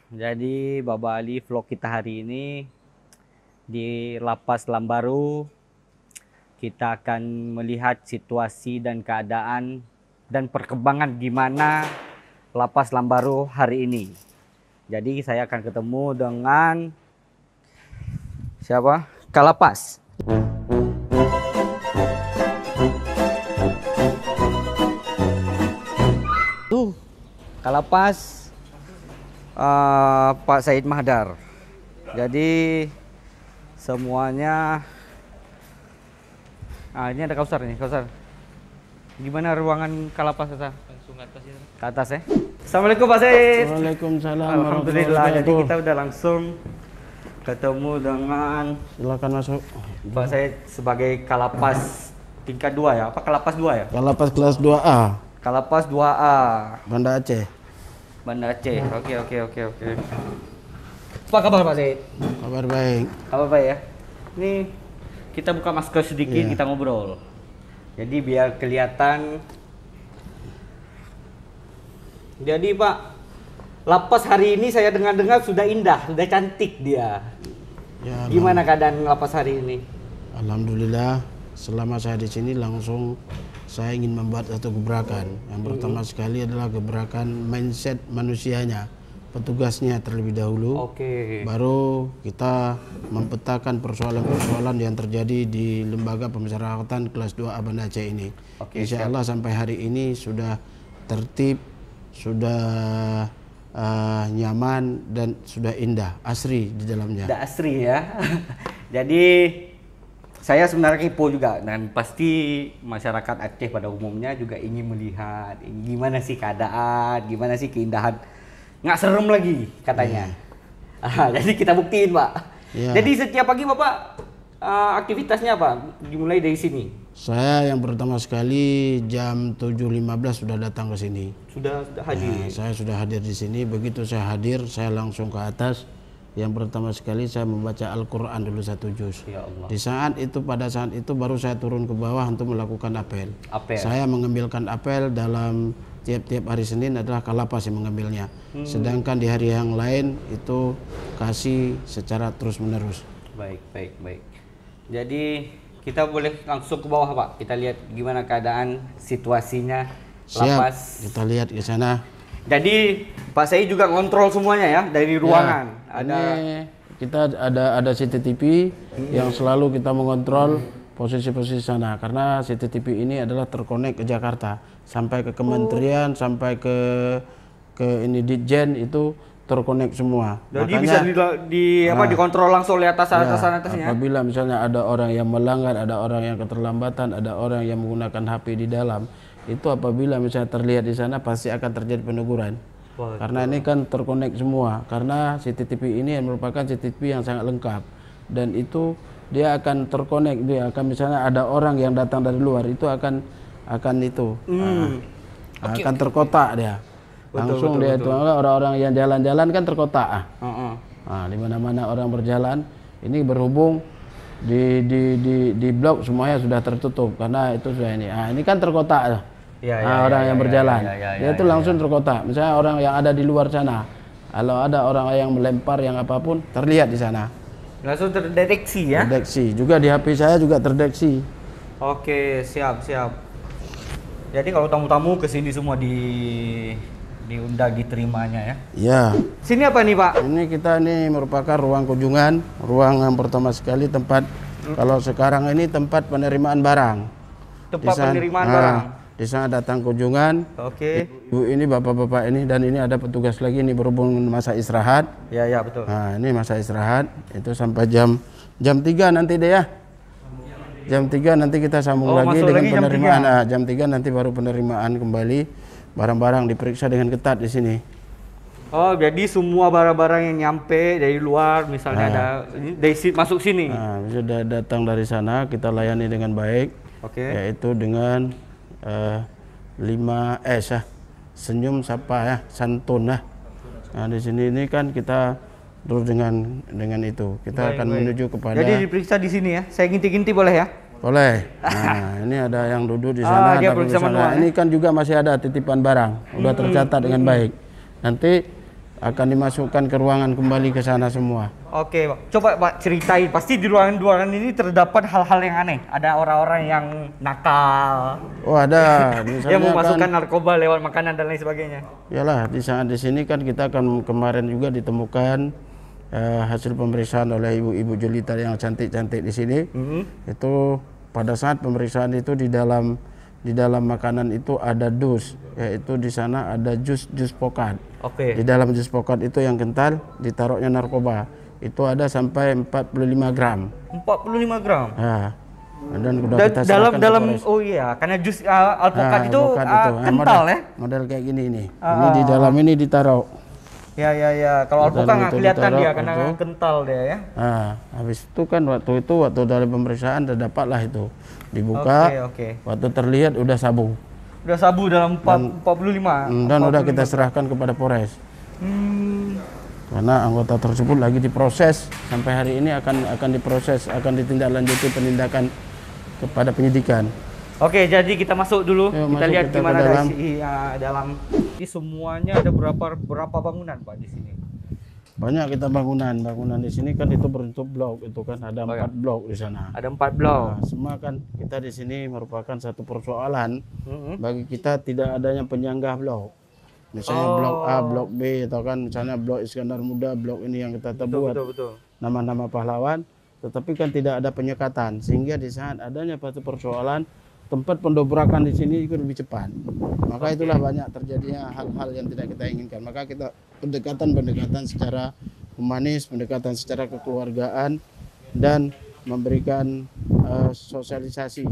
Jadi Baba Ali, vlog kita hari ini di Lapas Lambaru. Kita akan melihat situasi dan keadaan dan perkembangan gimana Lapas Lambaru hari ini. Jadi saya akan ketemu dengan siapa? Kalapas. Tuh, Kalapas. Pak Said Mahdar. Jadi semuanya ini ada Kausar nih, Kausar. Gimana ruangan Kalapas Kata? Langsung atas ya. Ke atas ya. Assalamualaikum Pak Said. Waalaikumsalam. Alhamdulillah. Jadi kita udah langsung ketemu dengan Silakan masuk. Pak Said sebagai Kalapas tingkat 2 ya. Apa Kalapas 2 ya? Kalapas kelas 2A, Kalapas 2A. Banda Aceh. Banda Aceh. Oke. Apa kabar Pak Said? Kabar baik. Apa ya? Ini kita buka masker sedikit, Iya. kita ngobrol. Jadi biar kelihatan. Jadi Pak, lapas hari ini saya dengar-dengar sudah indah, sudah cantik dia. Ya, Gimana keadaan lapas hari ini? Alhamdulillah. Selama saya di sini langsung saya ingin membuat satu gebrakan. Yang pertama sekali adalah gebrakan mindset manusianya, petugasnya terlebih dahulu. Oke. Baru kita mempetakan persoalan-persoalan yang terjadi di lembaga pemasyarakatan kelas 2A Banda Aceh ini. Oke, Insya Allah sampai hari ini sudah tertib, sudah nyaman dan sudah indah, asri di dalamnya. Udah asri ya. Jadi saya sebenarnya kepo juga, dan pasti masyarakat Aceh pada umumnya juga ingin melihat gimana sih keadaan, gimana sih keindahan. Nggak serem lagi katanya. Jadi kita buktiin Pak. Iya. Jadi setiap pagi Bapak aktivitasnya apa? Dimulai dari sini. Saya yang pertama sekali jam 7.15 sudah datang ke sini. Sudah hadir. Nah, saya sudah hadir di sini. Begitu saya hadir, saya langsung ke atas. Yang pertama sekali saya membaca Al-Quran dulu 1 juz. Ya Allah. Pada saat itu baru saya turun ke bawah untuk melakukan apel. Apel. Saya mengambilkan apel dalam tiap-tiap hari Senin adalah Kalapas yang mengambilnya. Sedangkan di hari yang lain itu kasih secara terus menerus. Baik. Jadi kita boleh langsung ke bawah Pak. Kita lihat gimana keadaan situasinya lapas. Siap, kita lihat ke sana. Jadi Pak Said juga ngontrol semuanya ya dari ruangan. Ya, ini kita ada CCTV yang selalu kita mengontrol posisi-posisi sana, karena CCTV ini adalah terkonek ke Jakarta sampai ke kementerian, sampai ke ini Ditjen itu terkonek semua. Jadi bisa dikontrol langsung oleh atasannya. Apabila misalnya ada orang yang melanggar, ada orang yang keterlambatan, ada orang yang menggunakan HP di dalam, itu apabila misalnya terlihat di sana pasti akan terjadi peneguran. Karena ini kan terkonek semua, karena CCTV ini merupakan CCTV yang sangat lengkap, dan itu dia akan terkonek, dia akan misalnya ada orang yang datang dari luar itu akan akan terkotak dia. Langsung dia itu orang-orang yang jalan-jalan kan terkotak. Di mana-mana orang berjalan, ini berhubung di blok semuanya sudah tertutup karena itu sudah ini. Ini kan terkotak. Orang yang berjalan, dia itu langsung terkotak. Misalnya orang yang ada di luar sana, kalau ada orang yang melempar yang apapun terlihat di sana. Langsung terdeteksi ya? Terdeteksi. Juga di HP saya juga terdeteksi. Oke, siap. Jadi kalau tamu-tamu kesini semua diundang diterimanya ya? Ya. Sini apa nih Pak? Ini kita merupakan ruang kunjungan, ruang yang pertama sekali tempat kalau sekarang ini tempat penerimaan barang. Tempat penerimaan barang. Di sana datang kunjungan. Oke. Ibu ini, bapak-bapak ini, dan ini ada petugas lagi ini berhubung masa istirahat. Ya betul. Nah, ini masa istirahat itu sampai jam 3 nanti deh ya. Jam 3 nanti kita sambung lagi dengan penerimaan. Jam 3 nanti baru penerimaan kembali. Barang-barang diperiksa dengan ketat di sini. Oh, jadi semua barang-barang yang nyampe dari luar misalnya ada masuk sini. Nah, sudah datang dari sana kita layani dengan baik. Oke. Yaitu dengan 5S ya. Senyum, sapa ya, santun ya. Nah, di sini ini kan kita terus dengan itu kita akan menuju kepada. Jadi diperiksa di sini ya. Saya ginti-ginti boleh ya? Boleh. Nah, ini ada yang duduk di sana. Dia periksa manual, ini kan juga masih ada titipan barang, udah tercatat dengan baik. Nanti akan dimasukkan ke ruangan kembali ke sana semua. Oke, Pak. Coba Pak ceritain. Pasti di ruangan-ruangan ini terdapat hal-hal yang aneh. Ada orang-orang yang nakal. Oh ada, Yang misalnya memasukkan kan, narkoba lewat makanan dan lain sebagainya. yalah di saat di sini kan kita akan kemarin juga ditemukan hasil pemeriksaan oleh ibu-ibu jelita yang cantik-cantik di sini. Itu pada saat pemeriksaan itu di dalam makanan itu ada dus, yaitu di sana ada jus pokat. Oke. Di dalam jus pokat itu yang kental ditaruhnya narkoba. Itu ada sampai 45 gram. 45 gram. Nah, dan udah kita serahkan ke Dalam Polres. oh iya, karena jus alpukat itu alpukat itu. Nah, kental ya. Model kayak gini ini. Ini di dalam ini ditaruh. Ya. Kalau alpukat nggak itu kelihatan ditaruh, dia karena itu. kental dia ya. Nah, habis itu kan waktu dalam pemeriksaan terdapatlah itu. Dibuka. Oke. Waktu terlihat udah sabu. Udah sabu dalam 45. Dan udah kita serahkan kepada Polres. Karena anggota tersebut lagi diproses sampai hari ini akan diproses, akan ditindaklanjuti penindakan kepada penyidikan. Oke, jadi kita masuk dulu. Yuk, kita masuk lihat kita gimana ke dari dalam. dalam. Ini semuanya ada berapa bangunan Pak di sini? Banyak kita bangunan di sini kan itu berbentuk blok, itu kan ada 4 blok di sana. Ada 4 blok. Nah, semua kan kita di sini merupakan satu persoalan bagi kita tidak adanya penyanggah blok. Misalnya blok A, blok B, atau kan misalnya blok Iskandar Muda, blok ini yang kita buat Betul. nama-nama pahlawan, tetapi kan tidak ada penyekatan, sehingga di saat adanya satu persoalan tempat pendobrakan di sini juga lebih cepat. Maka itulah banyak terjadinya hal-hal yang tidak kita inginkan. Maka kita pendekatan secara humanis, pendekatan secara kekeluargaan, dan memberikan sosialisasi.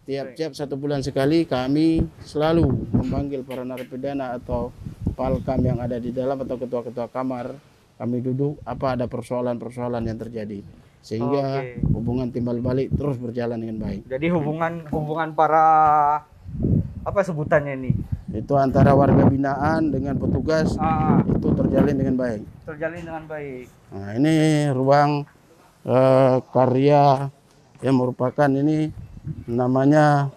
Tiap-tiap 1 bulan sekali kami selalu memanggil para narapidana atau palkam yang ada di dalam atau ketua-ketua kamar. Kami duduk apa ada persoalan-persoalan yang terjadi. Sehingga hubungan timbal balik terus berjalan dengan baik. Jadi hubungan para apa sebutannya ini? Itu antara warga binaan dengan petugas itu terjalin dengan baik. Nah, ini ruang karya yang merupakan ini namanya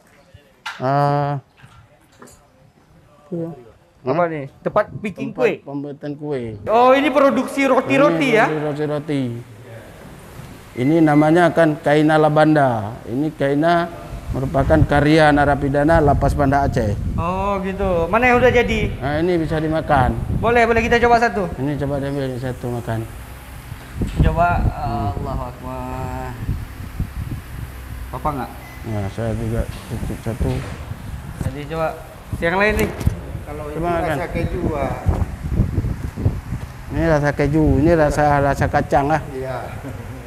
apa nih? Tempat bikin kue. Pembuatan kue. Oh, ini produksi roti-roti ya? Roti-roti. Ini namanya kan Kaina Labanda. Ini Kaina merupakan karya narapidana Lapas Banda Aceh. Oh gitu. Mana yang udah jadi? Nah, ini bisa dimakan. Boleh kita coba satu. Ini coba diambil satu makan. Coba. Allahu Akbar. Apa enggak? Nah, saya juga cicip satu. Jadi coba yang lain nih. Kalau Coba ini makan. rasa keju, Ini rasa keju, ini rasa kacang lah. iya.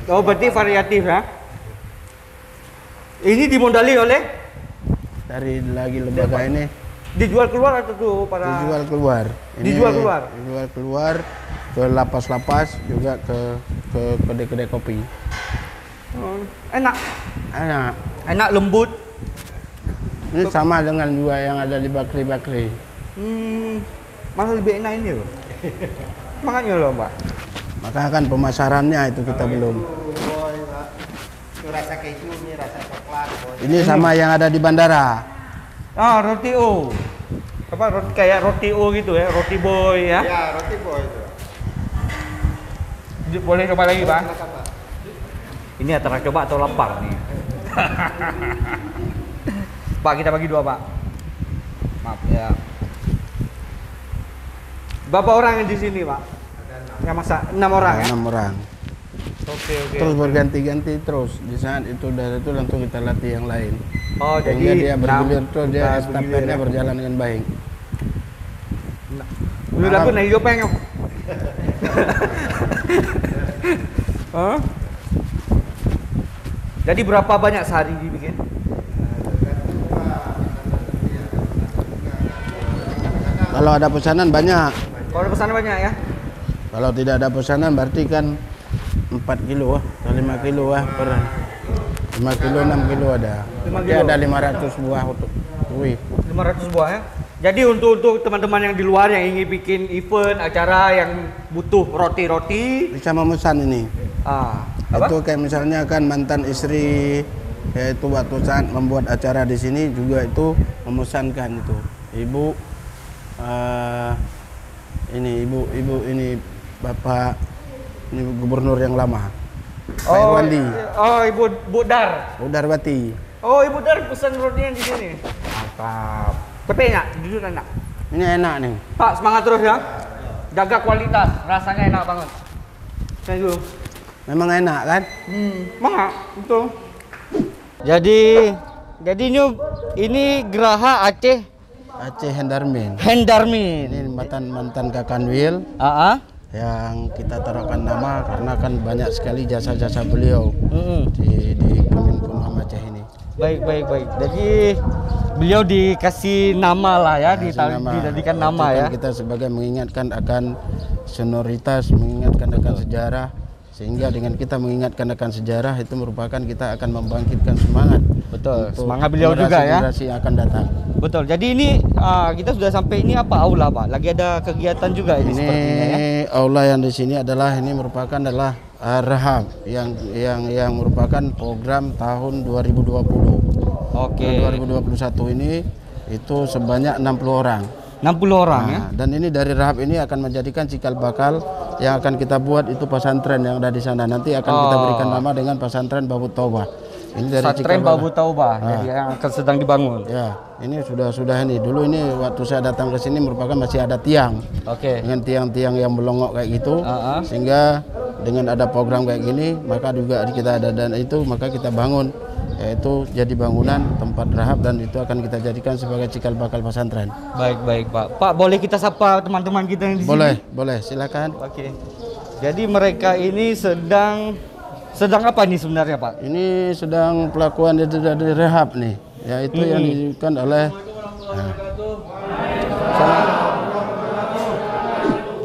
Oh, berarti variatif ya? Ini dimodali oleh Dari lagi lembaga ini dijual keluar atau tuh para dijual keluar. Dijual keluar? Dijual keluar ke lapas-lapas juga ke kedai-kedai kopi. Enak. Enak. Lembut. Ini sama dengan juga yang ada di bakri-bakri. Malah lebih enak ini loh. Makanya loh, Mbak. Maka kan pemasarannya itu kita belum. Itu rasa keju, ini rasa coklat. Ini sama yang ada di bandara. Ah, roti O. Apa kayak roti O gitu ya, roti boy ya. Ya, roti boy itu. Boleh coba lagi, Pak? Silakan, Pak. Ini antara coba atau lapar nih. Pak, kita bagi 2, Pak. Maaf ya. Berapa orang yang di sini, Pak? Yang masak 6 orang ya? 6 orang. Oke. Terus berganti-ganti terus. Di saat itu dari itu langsung kita latih yang lain. Oh, Sehingga jadi dia bergulir terus, dia bergulir estafetnya ya. berjalan dengan baik. Dulu lagu na hiyo pengen. Hah? Jadi berapa banyak sehari dibikin? Kalau ada pesanan banyak. Kalau ada pesanan banyak ya? Kalau tidak ada pesanan berarti kan 4 kilo atau 5 kilo per 5 kilo 6 kilo ada. 5 Berarti kilo. ada 500 buah untuk kue. 500 buah ya. Jadi untuk teman-teman yang di luar yang ingin bikin event acara yang butuh roti-roti, Bisa memesan ini. apa? Itu kayak misalnya kan mantan istri yaitu waktu saat membuat acara di sini juga itu memesankan itu. Ibu ini ibu ini Bapak ini gubernur yang lama. Pak Irwandi. Oh, Ibu Budar. Udarwati. Oh, Ibu Budar pesan rotinya di sini. Mantap. Tapi enak, jujur enak. Ini enak nih. Pak, semangat terus ya. Jaga kualitas, rasanya enak banget. Saya dulu. Memang enak kan? Semangat, betul. Jadi ini Geraha Aceh Aceh Hendarmin. Hendarmin. Ini mantan Kakanwil yang kita taruhkan nama karena kan banyak sekali jasa-jasa beliau di Kemenkumham Aceh ini. Baik. Jadi beliau dikasih nama lah ya, dijadikan nama ya. Kita sebagai mengingatkan akan sonoritas, mengingatkan akan sejarah, sehingga dengan kita mengingatkan akan sejarah itu merupakan kita akan membangkitkan semangat. Betul. Semangat beliau juga ya. Generasi yang akan datang. Betul. Jadi ini kita sudah sampai ini apa aula Pak? Lagi ada kegiatan juga ini sepertinya ya. Aula yang di sini merupakan Rehab yang merupakan program tahun 2020. Oke. 2021 ini itu sebanyak 60 orang. 60 orang ya. Dan ini dari Rehab ini akan menjadikan cikal bakal yang akan kita buat itu pesantren yang ada di sana. Nanti akan kita berikan nama dengan pesantren Babu Taubah. Ini dari pesantren Babu Taubah. Jadi yang akan sedang dibangun. Ya, ini sudah ini. Dulu ini waktu saya datang ke sini merupakan masih ada tiang. Oke. Dengan tiang-tiang yang melongok kayak gitu. Sehingga dengan ada program kayak gini, maka juga kita ada dan itu maka kita bangun yaitu jadi bangunan tempat Rehab dan itu akan kita jadikan sebagai cikal bakal pesantren. Baik Pak. Pak, boleh kita sapa teman-teman kita yang di sini? Boleh, silakan. Oke. Jadi mereka ini sedang apa nih sebenarnya Pak? Ini sedang pelakuan dari Rehab nih, yaitu yang dilakukan oleh.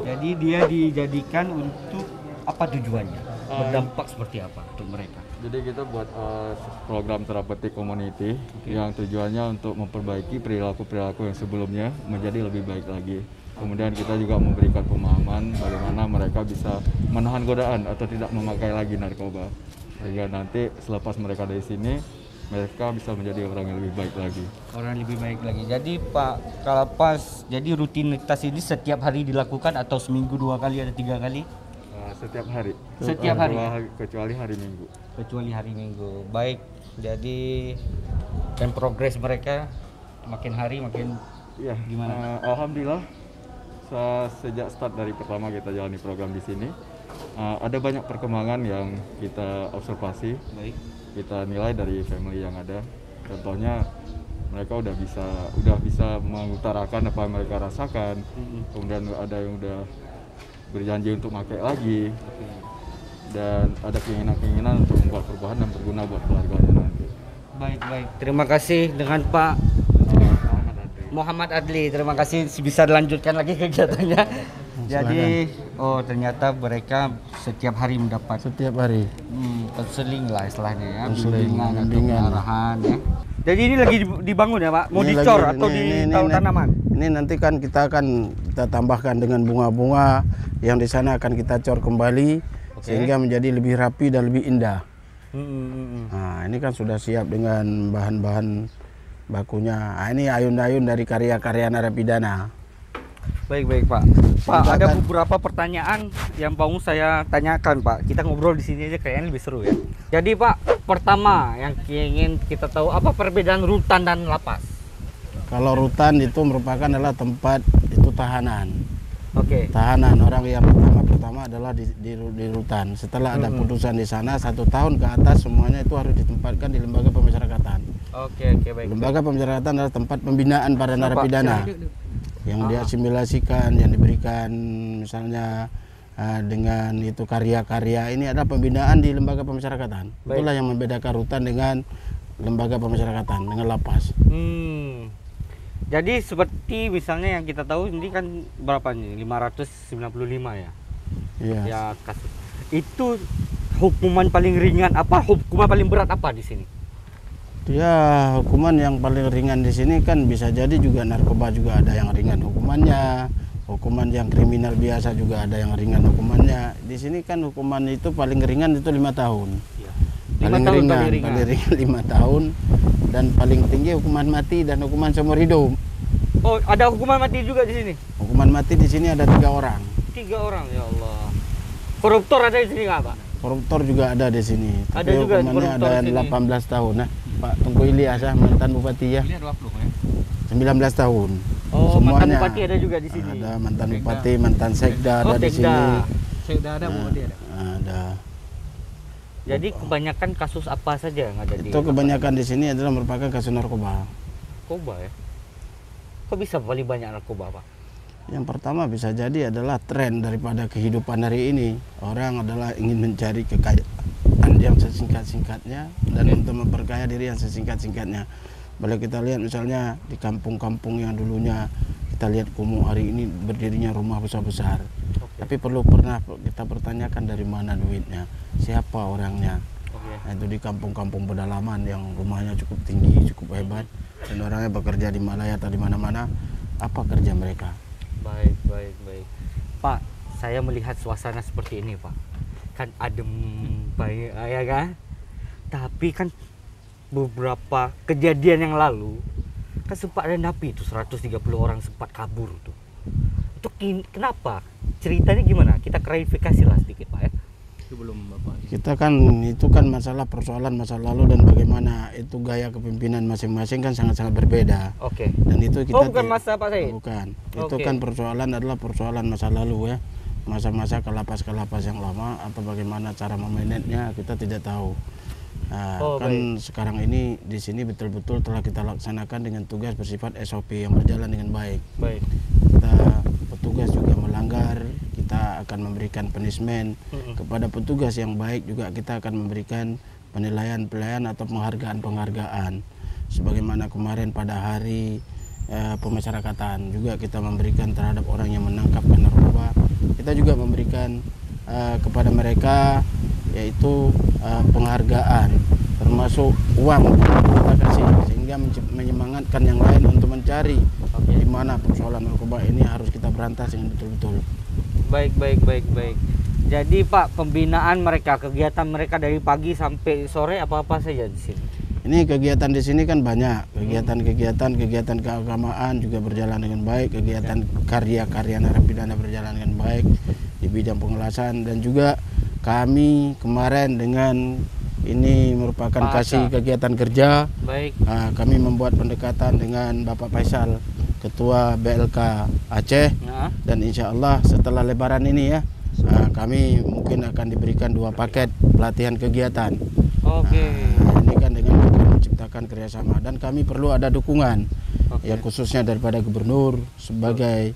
Jadi dia dijadikan untuk apa tujuannya? Berdampak seperti apa untuk mereka? Jadi kita buat program therapeutic community yang tujuannya untuk memperbaiki perilaku-perilaku yang sebelumnya menjadi lebih baik lagi. Kemudian kita juga memberikan pemahaman bagaimana mereka bisa menahan godaan atau tidak memakai lagi narkoba. Sehingga nanti selepas mereka dari sini, mereka bisa menjadi orang yang lebih baik lagi. Orang yang lebih baik lagi. Jadi Pak Kalapas, jadi rutinitas ini setiap hari dilakukan atau seminggu 2 kali ada 3 kali? Setiap hari. Setiap hari? Kecuali hari Minggu. Kecuali hari Minggu. Baik, jadi dan progres mereka makin hari makin gimana? Alhamdulillah. Sejak start dari pertama kita jalani program di sini, ada banyak perkembangan yang kita observasi. Baik. Kita nilai dari family yang ada. Contohnya mereka udah bisa mengutarakan apa yang mereka rasakan. Kemudian ada yang udah berjanji untuk pakai lagi. Dan ada keinginan untuk membuat perubahan dan berguna buat keluarganya nanti. Baik. Terima kasih dengan Pak Muhammad Adli. Terima kasih bisa dilanjutkan lagi kegiatannya. Jadi ternyata mereka setiap hari mendapat konseling lah istilahnya ya, bimbingan arahan ya. Jadi ini lagi dibangun ya Pak? Mau Ini dicor lagi, atau ditaruh tanaman? Ini nanti kan kita tambahkan dengan bunga-bunga yang di sana akan kita cor kembali sehingga menjadi lebih rapi dan lebih indah. Nah, ini kan sudah siap dengan bahan-bahan bakunya. Nah, ini ayun-ayun dari karya-karya narapidana. Baik Pak. Pak, ada beberapa pertanyaan yang mau saya tanyakan Pak. Kita ngobrol di sini aja kayaknya lebih seru ya. Jadi Pak, pertama yang ingin kita tahu apa perbedaan rutan dan lapas? Kalau rutan itu merupakan adalah tempat itu tahanan. Oke. Tahanan orang yang pertama adalah di rutan. Setelah ada putusan di sana 1 tahun ke atas semuanya itu harus ditempatkan di lembaga pemasyarakatan. Oke, baik. Lembaga pemasyarakatan adalah tempat pembinaan para narapidana. Yang diasimilasikan, yang diberikan misalnya dengan itu karya-karya ini adalah pembinaan di lembaga pemasyarakatan. Itulah yang membedakan rutan dengan lembaga pemasyarakatan dengan lapas. Jadi seperti misalnya yang kita tahu ini kan berapa nih? 595 ya. Iya. Ya kasus. Itu hukuman paling ringan apa? Hukuman paling berat apa di sini? Ya, hukuman yang paling ringan di sini kan bisa jadi juga narkoba juga ada yang ringan hukumannya. Hukuman yang kriminal biasa juga ada yang ringan hukumannya. Di sini kan hukuman itu paling ringan itu 5 tahun. Ya. Paling ringan 5 tahun dan paling tinggi hukuman mati dan hukuman seumur hidup. Oh, ada hukuman mati juga di sini. Hukuman mati di sini ada 3 orang. 3 orang, ya Allah. Koruptor ada di sini nggak, Pak? Koruptor juga ada di sini. Ada Tapi juga hukumannya koruptor ada di sini. 18 tahun. Nah, Pak Tengku Ilyas mantan bupati ya. Ini ada 20 ya. 19 tahun. Oh, mantan bupati ada juga di sini. Ada mantan bupati, mantan sekda ada di sekda. sini. Sudah ada bupati ada. Ada. Jadi kebanyakan kasus apa saja yang ada di Itu kebanyakan di sini adalah merupakan kasus narkoba. narkoba ya? Kok bisa paling banyak narkoba, Pak? Yang pertama bisa jadi adalah tren daripada kehidupan hari ini. Orang adalah ingin mencari kekayaan yang sesingkat-singkatnya dan untuk memperkaya diri yang sesingkat-singkatnya. Boleh kita lihat misalnya di kampung-kampung yang dulunya kita lihat kumuh, hari ini berdirinya rumah besar-besar. Tapi pernah kita pertanyakan dari mana duitnya, siapa orangnya. Nah, itu di kampung-kampung pedalaman yang rumahnya cukup tinggi, cukup hebat, dan orangnya bekerja di Malaya atau di mana-mana. Apa kerja mereka? Baik. Pak, saya melihat suasana seperti ini, Pak. Kan adem, baik, ya kan? Tapi kan beberapa kejadian yang lalu kan sempat ada napi itu 130 orang sempat kabur tuh. Itu kenapa? Ceritanya gimana? Kita klarifikasi lah sedikit, Pak ya. Kita kan itu kan persoalan masa lalu dan bagaimana itu gaya kepemimpinan masing-masing kan sangat-sangat berbeda. Oke. Dan itu kita bukan masa Pak Said? Bukan. Itu Oke. kan adalah persoalan masa lalu ya. Masa-masa kelapas yang lama atau bagaimana cara memanagenya kita tidak tahu. Nah, kan sekarang ini di sini betul-betul telah kita laksanakan dengan tugas bersifat SOP yang berjalan dengan baik. Baik. Kita petugas juga melanggar, kita akan memberikan punishment. Kepada petugas yang baik juga kita akan memberikan penilaian atau penghargaan. Sebagaimana kemarin pada hari pemasyarakatan juga kita memberikan terhadap orang yang menangkap narkoba. Kita juga memberikan kepada mereka yaitu penghargaan, termasuk uang kita kasih, sehingga menyemangatkan yang lain untuk mencari di mana persoalan narkoba ini harus kita berantas dengan betul-betul. Baik. Jadi Pak, pembinaan mereka, kegiatan mereka dari pagi sampai sore apa-apa saja di sini? Ini kegiatan di sini kan banyak, kegiatan keagamaan juga berjalan dengan baik, kegiatan karya narapidana berjalan dengan baik di bidang pengelasan, dan juga kami kemarin dengan ini merupakan kasih kegiatan kerja. Baik. Kami membuat pendekatan dengan Bapak Faisal, Ketua BLK Aceh, dan insya Allah setelah Lebaran ini ya, kami mungkin akan diberikan 2 paket pelatihan kegiatan. Oke. Ini kan dengan menciptakan kerjasama, dan kami perlu ada dukungan, ya khususnya daripada gubernur sebagai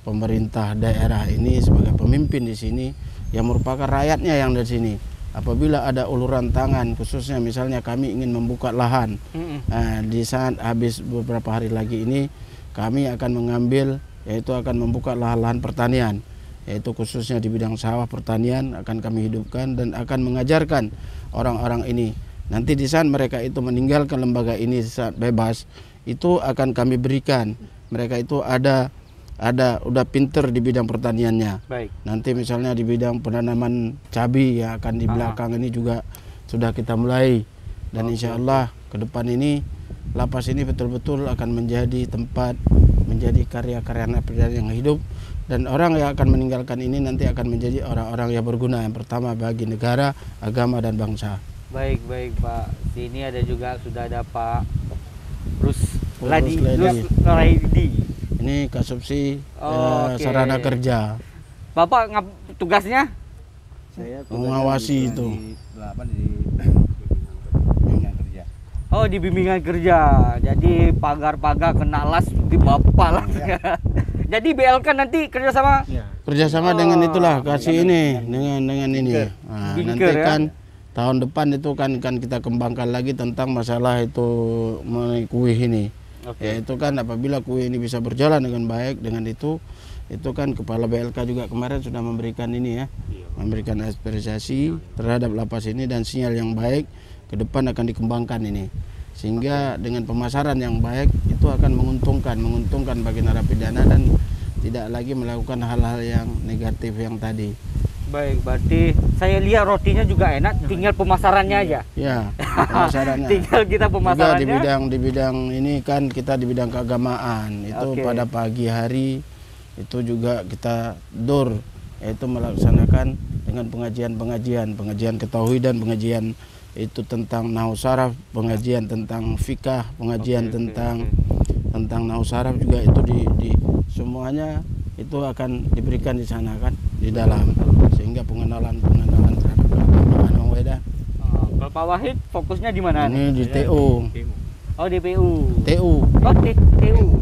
pemerintah daerah ini, sebagai pemimpin di sini yang merupakan rakyatnya yang di sini. Apabila ada uluran tangan, khususnya misalnya kami ingin membuka lahan, di saat habis beberapa hari lagi ini kami akan mengambil, yaitu akan membuka lahan-lahan pertanian, yaitu khususnya di bidang sawah pertanian akan kami hidupkan dan akan mengajarkan orang-orang ini. Nanti di saat mereka itu meninggalkan lembaga ini saat bebas, itu akan kami berikan mereka itu udah pinter di bidang pertaniannya. Baik. Nanti misalnya di bidang penanaman cabai yang akan di belakang ini juga sudah kita mulai, dan insya Allah ke depan ini lapas ini betul-betul akan menjadi tempat, menjadi karya-karya narapidana yang hidup, dan orang yang akan meninggalkan ini nanti akan menjadi orang-orang yang berguna, yang pertama bagi negara, agama, dan bangsa. Baik Pak. Sini ada juga, sudah ada Pak Ladi. Ini Kasubsi sarana kerja. Bapak tugasnya? Saya Mengawasi itu. Oh, di bimbingan kerja. Jadi pagar-pagar kena las di Bapak lah. Jadi BLK nanti kerjasama? Kerjasama dengan itulah, kasih ini dengan ini. Nanti kan tahun depan itu kan kita kembangkan lagi tentang masalah itu mengenai kuih ini. Yaitu kan apabila kuih ini bisa berjalan dengan baik, dengan itu kan Kepala BLK juga kemarin sudah memberikan ini ya, memberikan apresiasi terhadap lapas ini, dan sinyal yang baik ke depan akan dikembangkan ini, sehingga dengan pemasaran yang baik itu akan menguntungkan bagi narapidana dan tidak lagi melakukan hal-hal yang negatif yang tadi. Baik, berarti saya lihat rotinya juga enak, tinggal pemasarannya aja. Ya, pemasarannya. Tinggal kita Juga pemasarannya. di bidang ini kan kita di bidang keagamaan. Itu Oke. pada pagi hari itu juga kita door, yaitu melaksanakan dengan pengajian ketauhidan, pengajian itu tentang nahwu saraf, pengajian tentang fikah, pengajian tentang nahwu saraf juga itu di semuanya itu akan diberikan di sana kan di dalam, sehingga pengenalan terhadap keagamaan Bang Weda. Kalau Pak Wahid fokusnya di mana? Ini di TU. Oh, DPU. TU. Oh, TU.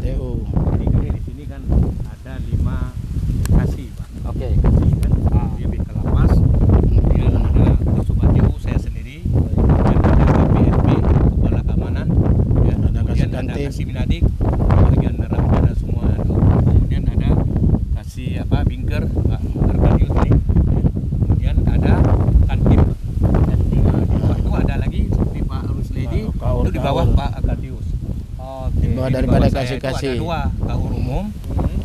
TU. Jadi di sini kan ada 5 kasih, Pak. Oke. Dia di Kalapas, kemudian ada Sobat TU saya sendiri, kemudian ada KPSP, Kepala Keamanan, ya. Ada Kemudian Kasih ada Kantin. Kasih Minadik, bagian narapidana semua itu. Kemudian ada Kasih Binker, Pak Arkadius ini. Kemudian ada Kantin. Nah, di bawah itu ada lagi seperti Pak Rusledi, itu di bawah Pak Arkadius. Oke. Di bawah Di daripada bawah saya itu kasih-kasih. ada 2, Kaur Umum,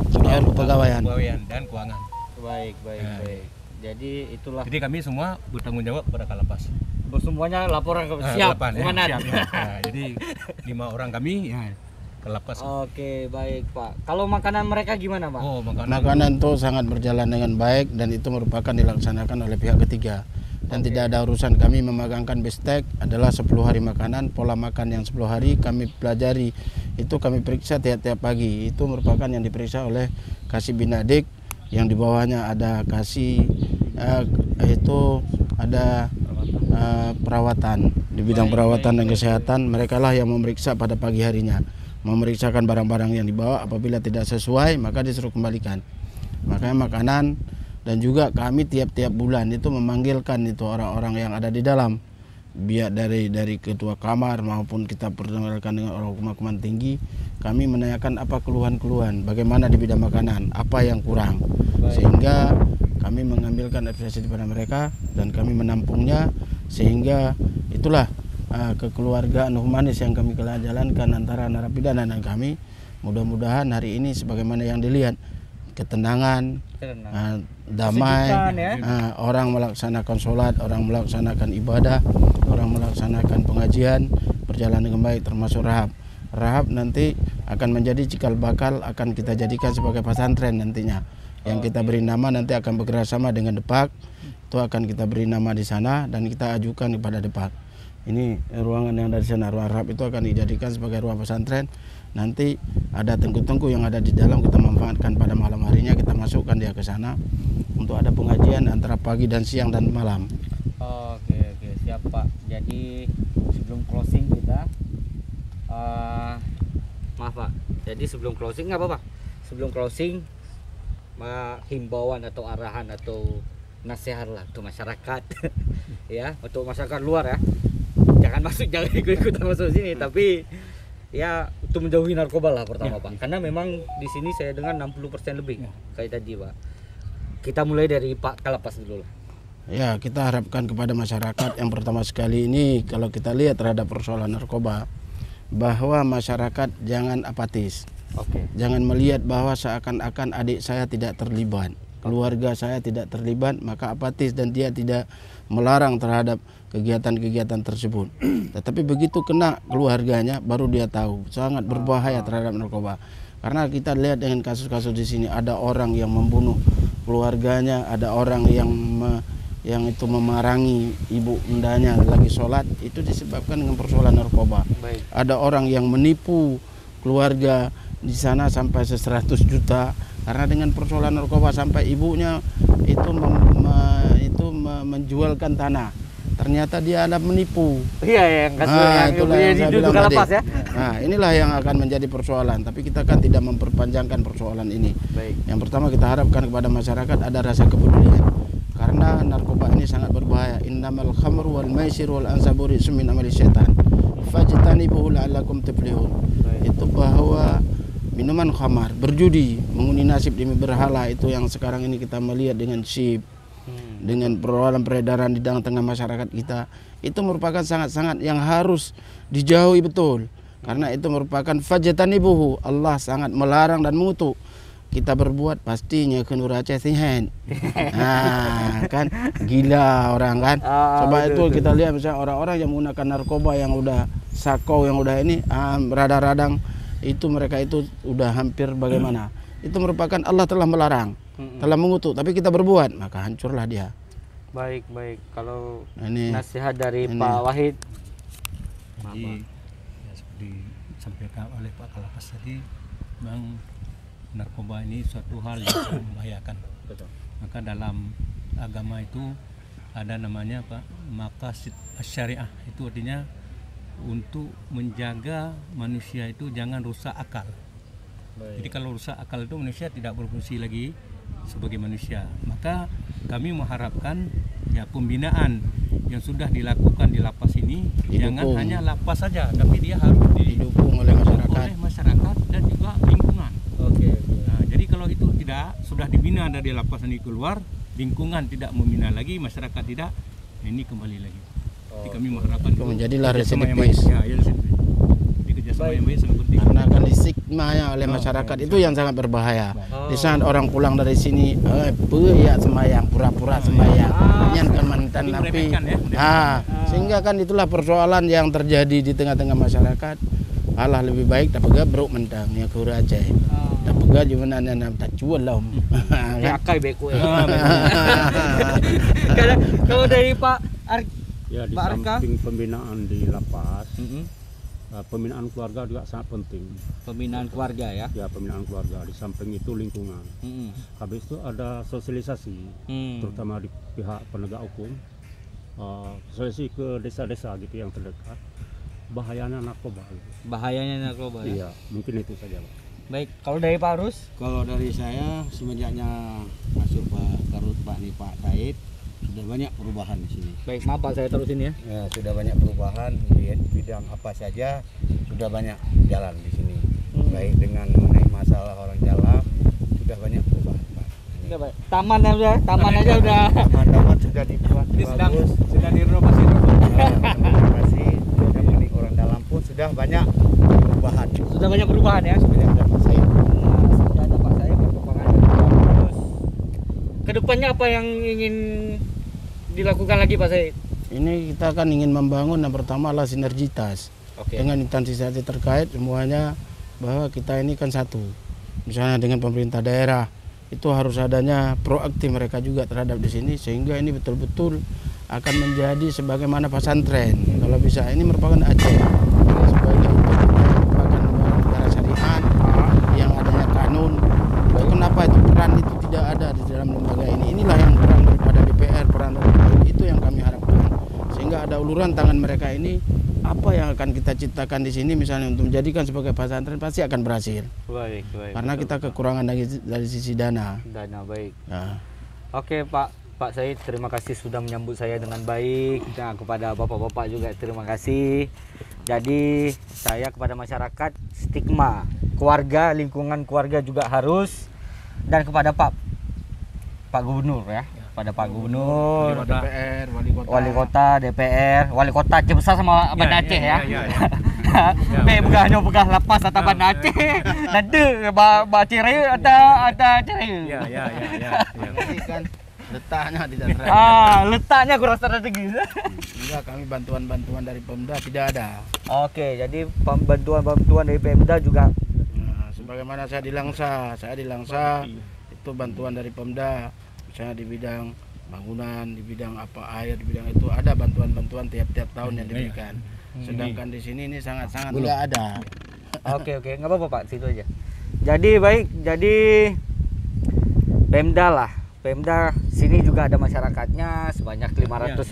Soal kepegawaian. dan Keuangan. Baik, Ya. baik. Jadi itulah Jadi kami semua bertanggung jawab pada Kalapas. semuanya laporan ke Ah, siap, delapan, ya, komandan. siap, ya. Nah, jadi 5 orang kami ya Kalapas. Oke, baik, Pak. Kalau makanan mereka gimana, Pak? Oh, Makanan itu sangat berjalan dengan baik dan itu merupakan dilaksanakan oleh pihak ketiga. Dan tidak ada urusan kami memegangkan bestek adalah 10 hari makanan, pola makan yang 10 hari kami pelajari. Itu kami periksa tiap-tiap pagi. Itu merupakan yang diperiksa oleh Kasih Binadik, yang di bawahnya ada Kasih itu ada perawatan. Di bidang perawatan dan kesehatan, mereka lah yang memeriksa pada pagi harinya. Memeriksakan barang-barang yang dibawa, apabila tidak sesuai maka disuruh kembalikan. Makanya makanan, dan juga kami tiap-tiap bulan itu memanggilkan itu orang-orang yang ada di dalam, biar dari ketua kamar maupun kita perdengarkan dengan orang hukuman tinggi, kami menanyakan apa keluhan-keluhan, bagaimana di bidang makanan, apa yang kurang, sehingga kami mengambilkan apresiasi pada mereka dan kami menampungnya, sehingga itulah kekeluargaan humanis yang kami jalankan antara narapidana dan kami. Mudah-mudahan hari ini sebagaimana yang dilihat, ketenangan, damai, Kesejukan, ya. orang melaksanakan sholat, orang melaksanakan ibadah, orang melaksanakan pengajian, berjalan dengan baik, termasuk rahab. Rahab nanti akan menjadi cikal bakal, akan kita jadikan sebagai pesantren nantinya. Yang kita beri nama nanti akan bekerja sama dengan Depak, itu akan kita beri nama di sana dan kita ajukan kepada Depak. Ini ruangan yang dari sana, ruang rahab itu akan dijadikan sebagai ruang pesantren. Nanti ada tengku-tengku yang ada di dalam, kita manfaatkan pada malam harinya, kita masukkan dia ke sana untuk ada pengajian antara pagi dan siang dan malam. Oke, siap, Pak. Jadi sebelum closing kita maaf, Pak. Jadi sebelum closing nggak apa-apa. Sebelum closing himbauan atau arahan atau nasihat lah untuk masyarakat ya, untuk masyarakat luar ya. Jangan ikut-ikutan masuk sini, tapi ya untuk menjauhi narkoba lah pertama, Pak. Karena memang di sini saya dengar 60% lebih kayak tadi, Pak. Kita mulai dari Pak Kalapas dulu lah. Ya, kita harapkan kepada masyarakat yang pertama sekali ini, kalau kita lihat terhadap persoalan narkoba, bahwa masyarakat jangan apatis. Oke. Jangan melihat bahwa seakan-akan adik saya tidak terlibat, keluarga saya tidak terlibat, maka apatis dan dia tidak melarang terhadap kegiatan-kegiatan tersebut. Tetapi begitu kena keluarganya, baru dia tahu sangat berbahaya terhadap narkoba. Karena kita lihat dengan kasus-kasus di sini, ada orang yang membunuh keluarganya, ada orang yang itu memarangi ibu bundanya lagi sholat, itu disebabkan dengan persoalan narkoba. Baik. Ada orang yang menipu keluarga di sana sampai 100 juta karena dengan persoalan narkoba, sampai ibunya itu menjualkan tanah. Ternyata dia ada menipu. Iya, yang kasus yang itulah yang saya bilang tadi. Kalapas ya. Nah, inilah yang akan menjadi persoalan. Tapi kita kan tidak memperpanjangkan persoalan ini. Baik. Yang pertama kita harapkan kepada masyarakat ada rasa kepedulian. Karena narkoba ini sangat berbahaya. Innamal khamru wal maisir wal ansabu rijsun min amali syaitan. Fajtanibuhu la'allakum tuflihun. Itu bahwa minuman khamar, berjudi, mengundi nasib demi berhala, itu yang sekarang ini kita melihat dengan sip, dengan peredaran di tengah masyarakat kita, itu merupakan sangat-sangat yang harus dijauhi betul. Karena itu merupakan fajtanibuhu, Allah sangat melarang dan mengutuk kita berbuat pastinya ke Nur Aceh Sihan. Nah, kan gila orang kan. Coba itu kita lihat misalnya orang-orang yang menggunakan narkoba yang udah sakau, yang udah ini radang-radang itu, mereka itu udah hampir bagaimana. Itu merupakan Allah telah melarang, telah mengutuk, tapi kita berbuat, maka hancurlah dia. Baik. Kalau Ini nasihat dari Pak Wahid. Jadi ya, seperti disampaikan oleh Pak Kalapas tadi, memang narkoba ini suatu hal yang sangat membahayakan. Betul. Maka dalam agama itu ada namanya Pak maqasid syariah, itu artinya untuk menjaga manusia itu jangan rusak akal. Jadi kalau rusak akal itu manusia tidak berfungsi lagi sebagai manusia. Maka kami mengharapkan ya pembinaan yang sudah dilakukan di lapas ini jangan hanya lapas saja, tapi dia harus didukung oleh masyarakat dan juga lingkungan. Nah, jadi kalau itu tidak sudah dibina dari lapas ini keluar, lingkungan tidak membina lagi, masyarakat tidak, ini kembali lagi. Jadi kami mengharapkan menjadilah kerjasama yang residivis. baik. Ya, residivis. Jadi kerjasama yang baik sangat penting. Karena akan disigma ya oleh masyarakat, itu yang sangat berbahaya. Di saat orang pulang dari sini, ya sembahyang, pura-pura sembahyang, nyankan mantan Jadi napi. meremehkan ya, Sehingga kan itulah persoalan yang terjadi di tengah-tengah masyarakat. Allah lebih baik tak pegah beruk mentang ya ke Aceh. Tak pegah gimana nak tak jual lah. Ya kai beku. Kalau dari Pak Ya, di Pak Arka? samping pembinaan di lapas, pembinaan keluarga juga sangat penting. Pembinaan keluarga ya. Ya, pembinaan keluarga. Di samping itu lingkungan. Habis itu ada sosialisasi, terutama di pihak penegak hukum, sosialisasi ke desa-desa gitu yang terdekat. Bahayanya narkoba. Bahayanya narkoba ya. Iya, mungkin itu saja, Pak. Baik, kalau dari Pak Arus? Kalau dari saya semenjaknya masuk Pak Karut, Pak Said, sudah banyak perubahan di sini. Baik, maaf Pak, saya terusin ya. Ya, sudah banyak perubahan di bidang apa saja, sudah banyak jalan di sini. Baik dengan mengenai masalah orang dalam, sudah banyak perubahan, Pak. Udah, Pak. Taman aja udah. Taman-taman sudah dibuat Ini bagus. sedang direnovasi. Renovasi, dan mengenai orang dalam pun sudah banyak perubahan. Sudah banyak perubahan ya. Sudah ada Pak Said. Sudah ada Pak saya perkembangan. Terus kedepannya apa yang ingin dilakukan lagi Pak Said? Ini kita kan ingin membangun yang pertama adalah sinergitas dengan instansi terkait semuanya, bahwa kita ini kan satu. Misalnya dengan pemerintah daerah itu harus adanya proaktif mereka juga terhadap di sini, sehingga ini betul-betul akan menjadi sebagaimana pesantren. Kalau bisa, ini merupakan Aceh sebagai merupakan negara syariat yang adanya kanun. Kenapa itu peran itu tidak ada di dalam lembaga ini? Inilah yang peran daripada DPR, peran itu yang kami harapkan, sehingga ada uluran tangan mereka ini. Apa yang akan kita ciptakan di sini misalnya untuk menjadikan sebagai pesantren pasti akan berhasil. Baik. Karena kita kekurangan dari sisi dana. Dana baik. Ya. Oke Pak Said, terima kasih sudah menyambut saya dengan baik. Dan kepada bapak-bapak juga terima kasih. Jadi saya kepada masyarakat, stigma keluarga, lingkungan keluarga juga harus. Dan kepada Pak Gubernur ya. Pada Pak Gubernur, DPR, wali kota, DPR, wali kota Aceh besar sama Banda Aceh ya. Bukan hanya bekas lapas atau Banda Aceh. Nanti ba Cireu atau Cireu. Ya. Ini kan letaknya tidak terada. Letaknya kurang strategis. Enggak, kami bantuan dari Pemda tidak ada. Oke, jadi bantuan dari Pemda juga. Nah, sebagaimana saya di Langsa itu bantuan dari Pemda. Misalnya di bidang bangunan, di bidang apa air, di bidang itu ada bantuan-bantuan tiap tahun yang diberikan. Sedangkan di sini ini sangat-sangat enggak ada. Oke, nggak apa-apa Pak, situ aja. Jadi Pemda sini juga ada masyarakatnya sebanyak 596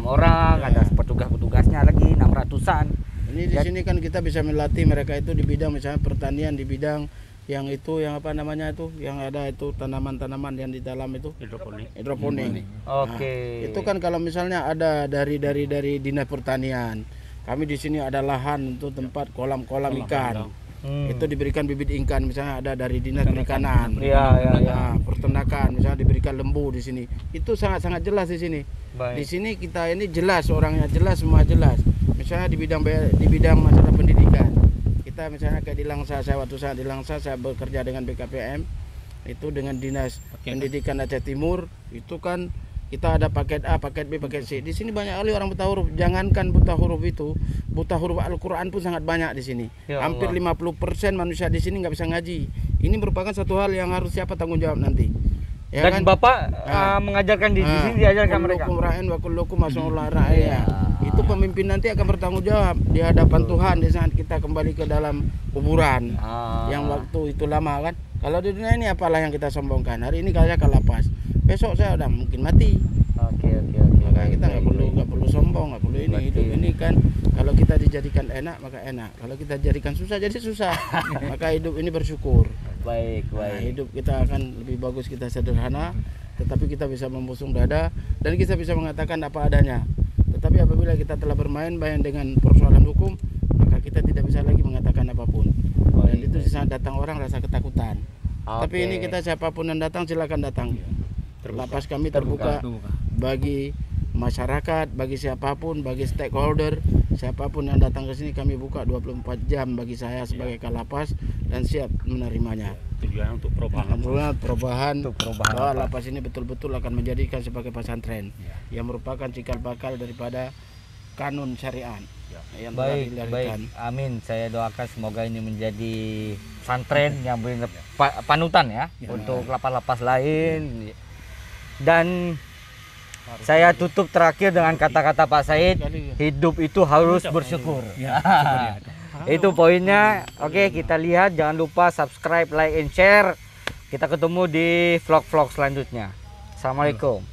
orang, ada petugas-petugasnya lagi 600-an. Ini di sini kan kita bisa melatih mereka itu di bidang misalnya pertanian, di bidang yang itu yang apa namanya itu yang ada itu tanaman-tanaman yang di dalam itu hidroponik. Oke. Itu kan kalau misalnya ada dari dinas pertanian, kami di sini ada lahan untuk tempat kolam-kolam ikan. Itu diberikan bibit ikan misalnya ada dari dinas perikanan. Iya. Peternakan misalnya diberikan lembu di sini. Itu sangat-sangat jelas di sini. Baik. Di sini kita ini jelas orangnya jelas, semua jelas. Misalnya di bidang masalah pendidikan. Kita misalnya kayak di Langsa, saya waktu saya di Langsa saya bekerja dengan BKPM. itu dengan Dinas Pendidikan Aceh Timur, itu kan kita ada paket A, paket B, paket C. Di sini banyak kali orang buta huruf. Jangankan buta huruf itu, buta huruf Al-Quran pun sangat banyak di sini. Ya Hampir 50% manusia di sini nggak bisa ngaji. Ini merupakan satu hal yang harus siapa tanggung jawab nanti. Ya Dan kan? Bapak mengajarkan di sini, diajarkan mereka. Kullukum ra'in wa kullukum mas'ulun an ra'iyah. Itu pemimpin nanti akan bertanggung jawab di hadapan Tuhan di saat kita kembali ke dalam kuburan. Yang waktu itu lama kan. Kalau di dunia ini apalah yang kita sombongkan. Hari ini saya ke lapas, besok saya udah mungkin mati. Oke. Maka kita nggak perlu sombong, nggak perlu ini. Hidup ini kan kalau kita dijadikan enak maka enak. Kalau kita jadikan susah jadi susah. Maka hidup ini bersyukur. Baik. Nah, hidup kita akan lebih bagus, kita sederhana, tetapi kita bisa membusung dada dan kita bisa mengatakan apa adanya. Tetapi apabila kita telah bermain dengan persoalan hukum, maka kita tidak bisa lagi mengatakan apapun. Dan itu saat datang orang rasa ketakutan. Tapi ini kita siapapun yang datang silakan datang. Lapas kami terbuka bagi masyarakat, bagi siapapun, bagi stakeholder, siapapun yang datang ke sini kami buka 24 jam bagi saya sebagai Kalapas dan siap menerimanya. Tujuan untuk Perubahan bahwa lapas ini betul-betul akan menjadikan sebagai pesantren yang merupakan cikal bakal daripada kanun syariat yang telah dilahirkan. Amin. Saya doakan semoga ini menjadi pesantren yang beri panutan ya untuk lapas-lapas lain. Dan saya tutup terakhir dengan kata-kata Pak Said, hidup itu harus bersyukur. Itu poinnya. Oke, kita lihat, jangan lupa subscribe, like, and share. Kita ketemu di vlog-vlog selanjutnya. Assalamualaikum.